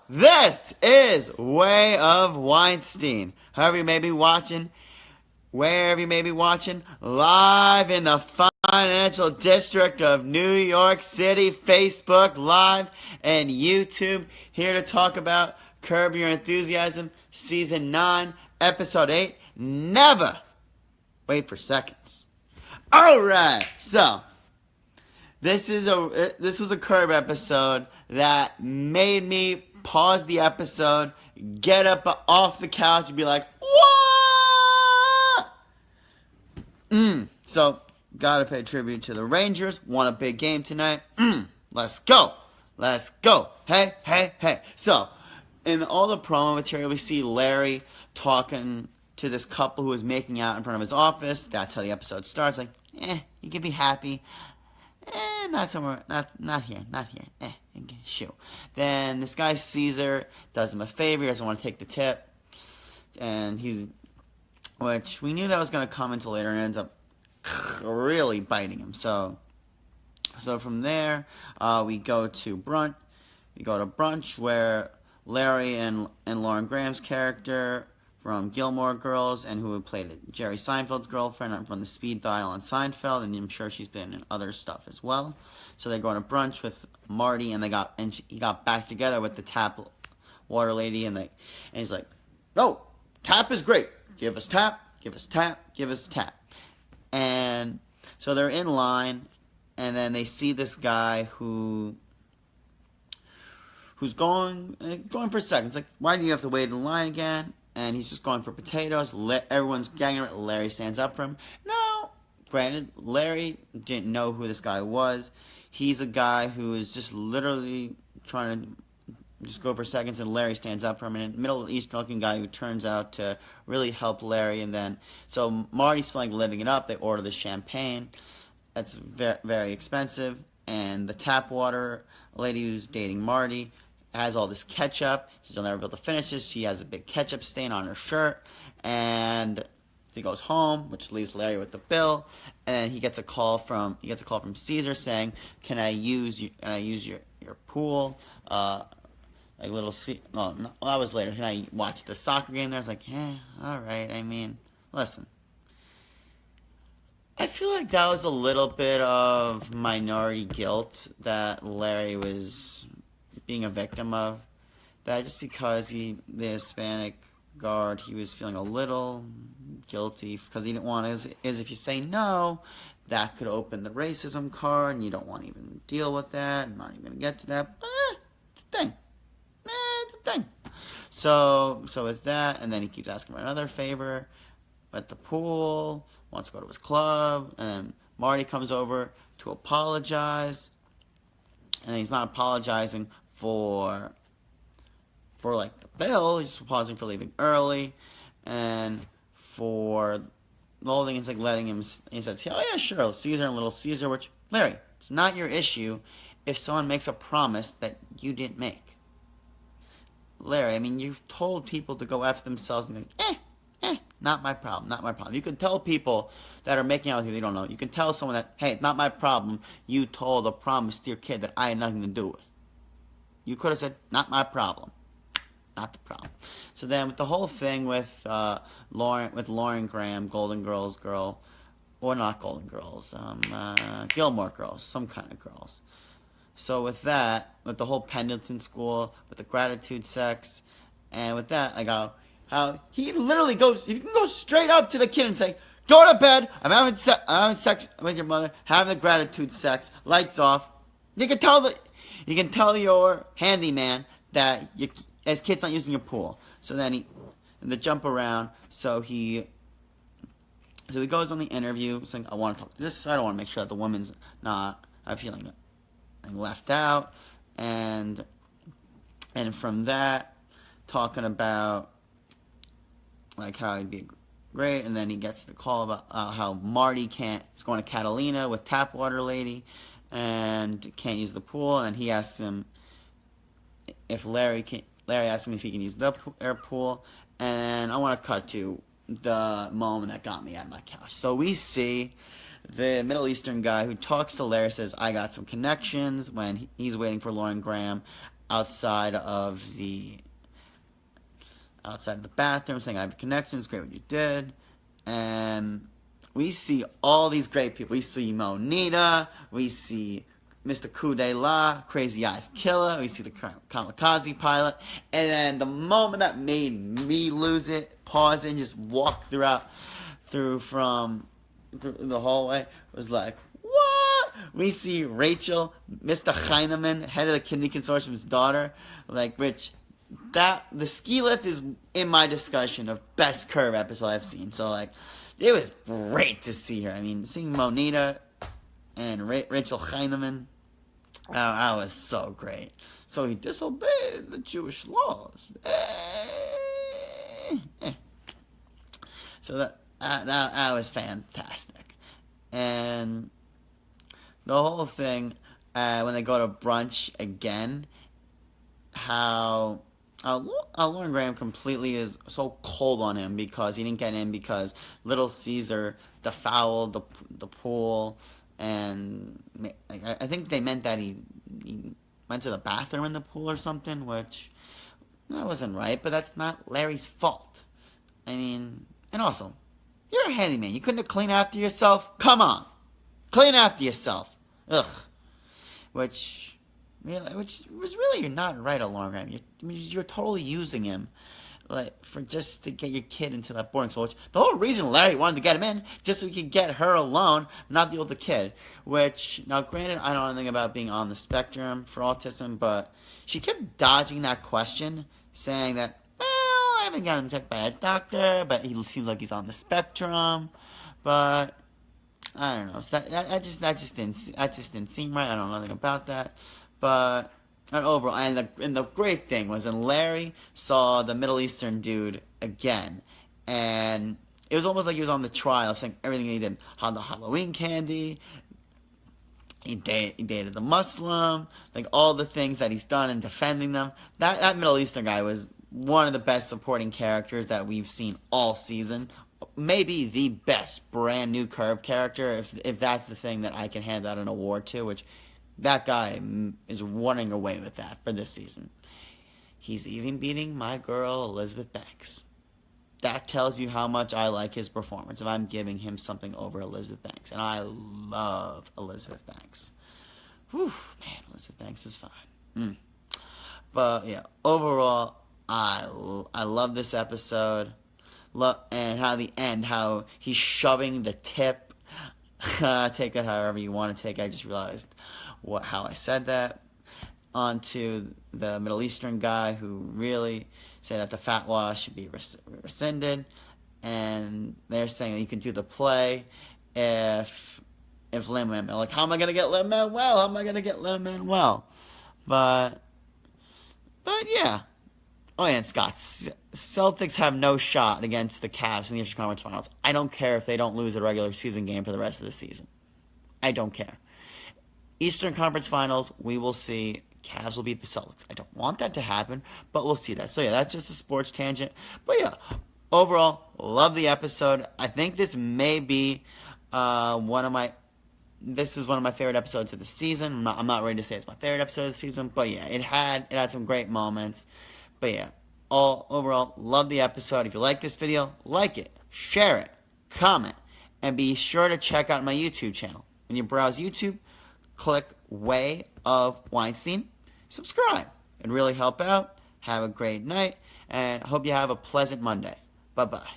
This is Way of Weinstein. However you may be watching, wherever you may be watching, live in the financial district of New York City, Facebook Live and YouTube. Here to talk about Curb Your Enthusiasm, Season 9, Episode 8. Never wait for seconds. Alright, so this was a Curb episode that made me pause the episode, get up off the couch, and be like, "What?" So gotta pay tribute to the Rangers. Won a big game tonight. Let's go, let's go. Hey, hey, hey. So in all the promo material, we see Larry talking to this couple who is making out in front of his office. That's how the episode starts. Like, you can be happy. Not somewhere, not here. Shoo. Then this guy Caesar does him a favor. He doesn't want to take the tip, and which we knew that was going to come until later, and ends up really biting him. So from there, we go to brunch. We go to brunch where Larry and Lauren Graham's character from Gilmore Girls, and who played Jerry Seinfeld's girlfriend from the speed dial on Seinfeld, and I'm sure she's been in other stuff as well. So they go on a brunch with Marty, and he got back together with the tap water lady, and he's like, "No, tap is great. Give us tap, give us tap, give us tap." And so they're in line, and then they see this guy who's going for seconds. Like, why do you have to wait in line again? And he's just going for potatoes. Everyone's gagging it. Larry stands up for him. No, granted, Larry didn't know who this guy was. He's a guy who is just literally trying to just go for seconds, and Larry stands up for him. And a Middle Eastern-looking guy who turns out to really help Larry. And then, so Marty's feeling like living it up. They order the champagne. That's very, very expensive. And the tap water lady who's dating Marty has all this ketchup. Says you'll never be able to finish this. She has a big ketchup stain on her shirt, and he goes home, which leaves Larry with the bill. And he gets a call from Caesar saying, "Can I use your pool?" Like little. Well, that was later. Can I watch the soccer game there? I was like, all right. I mean, listen. I feel like that was a little bit of minority guilt that Larry was being a victim of. That just because the Hispanic guard, he was feeling a little guilty because he didn't want to, is if you say no, that could open the racism card, and you don't want to even deal with that. I'm not even going to get to that, but it's a thing. It's a thing. So with that, and then he keeps asking for another favor at the pool, wants to go to his club, and then Marty comes over to apologize, and he's not apologizing for like the bill. He's apologizing for leaving early, and for the whole thing is like letting him. He says, "Oh yeah, sure, Caesar and Little Caesar." Which, Larry, it's not your issue if someone makes a promise that you didn't make. Larry, I mean, you've told people to go after themselves and think, not my problem, not my problem. You can tell people that are making out with you, they don't know. You can tell someone that, hey, it's not my problem. You told a promise to your kid that I had nothing to do with. You could have said, not my problem. Not the problem. So then with the whole thing with Lauren Graham, Golden Girls girl, or not Golden Girls, Gilmore Girls, some kind of girls. So with that, with the whole Pendleton school, with the gratitude sex, and with that, I go, how he literally goes, you can go straight up to the kid and say, "Go to bed, I'm having sex with your mother, having the gratitude sex, lights off." You can tell your handyman that his kid's not using your pool. So then the jump around, so he goes on the interview, saying, "I want to talk to this side, I want to make sure that the woman's not feeling left out," and from that, talking about like how he'd be great, and then he gets the call about how Marty is going to Catalina with tap water lady, and can't use the pool, and he asks him if Larry asks him if he can use the air pool, and I want to cut to the moment that got me at my couch. So we see the Middle Eastern guy who talks to Larry, says, "I got some connections," when he's waiting for Lauren Graham outside of the bathroom saying, I have connections, great what you did. And we see all these great people. We see Monita, we see Mr. Coup de La, Crazy Eyes Killer, we see the Kamikaze Pilot, and then the moment that made me lose it, pause and just walk through the hallway, was like, what? We see Rachel, Mr. Heineman, head of the Kidney Consortium's daughter, like, which, the ski lift is in my discussion of best Curve episode I've seen, so, like, it was great to see her. I mean, seeing Monita and Rachel Heineman, that was so great. So he disobeyed the Jewish laws. So that was fantastic. And the whole thing, when they go to brunch again, how Lauren Graham completely is so cold on him because he didn't get in because Little Caesar fouled the pool, and I think they meant that he went to the bathroom in the pool or something, which that wasn't right, but that's not Larry's fault. I mean, and also, you're a handyman. You couldn't have cleaned after yourself? Come on. Clean after yourself. Ugh. Which was really, you're not right, Lauren Graham. You're totally using him, like, for just to get your kid into that boarding school. Which, the whole reason Larry wanted to get him in, just so he could get her alone, not deal with the kid. Which, now granted, I don't know anything about being on the spectrum for autism, but she kept dodging that question, saying that, well, I haven't gotten checked by a doctor, but he seems like he's on the spectrum. But I don't know. So that just didn't seem right. I don't know anything about that. But overall, and the great thing was when Larry saw the Middle Eastern dude again, and it was almost like he was on the trial of saying everything he did. How the Halloween candy, he dated the Muslim, like all the things that he's done in defending them. That Middle Eastern guy was one of the best supporting characters that we've seen all season. Maybe the best brand new Curve character, if that's the thing that I can hand out an award to, which that guy is running away with that for this season. He's even beating my girl Elizabeth Banks. That tells you how much I like his performance if I'm giving him something over Elizabeth Banks. And I love Elizabeth Banks. Whew, man, Elizabeth Banks is fine. But yeah, overall, I love this episode. And how he's shoving the tip. Take that however you want to take it. I just realized how I said that. Onto the Middle Eastern guy who really said that the fatwa should be rescinded. And they're saying that you can do the play if Lin-Manuel, like, how am I going to get Lin-Manuel? How am I going to get Lin-Manuel? But yeah. Oh, yeah, and Scott, Celtics have no shot against the Cavs in the Eastern Conference Finals. I don't care if they don't lose a regular season game for the rest of the season. I don't care. Eastern Conference Finals, we will see. Cavs will beat the Celtics. I don't want that to happen, but we'll see that. So, yeah, that's just a sports tangent. But, yeah, overall, love the episode. I think this may be one of my favorite episodes of the season. I'm not ready to say it's my favorite episode of the season, but, yeah, it had some great moments. But yeah, overall, love the episode. If you like this video, like it, share it, comment, and be sure to check out my YouTube channel. When you browse YouTube, click Way of Weinstein, subscribe. It'd really help out. Have a great night, and hope you have a pleasant Monday. Bye-bye.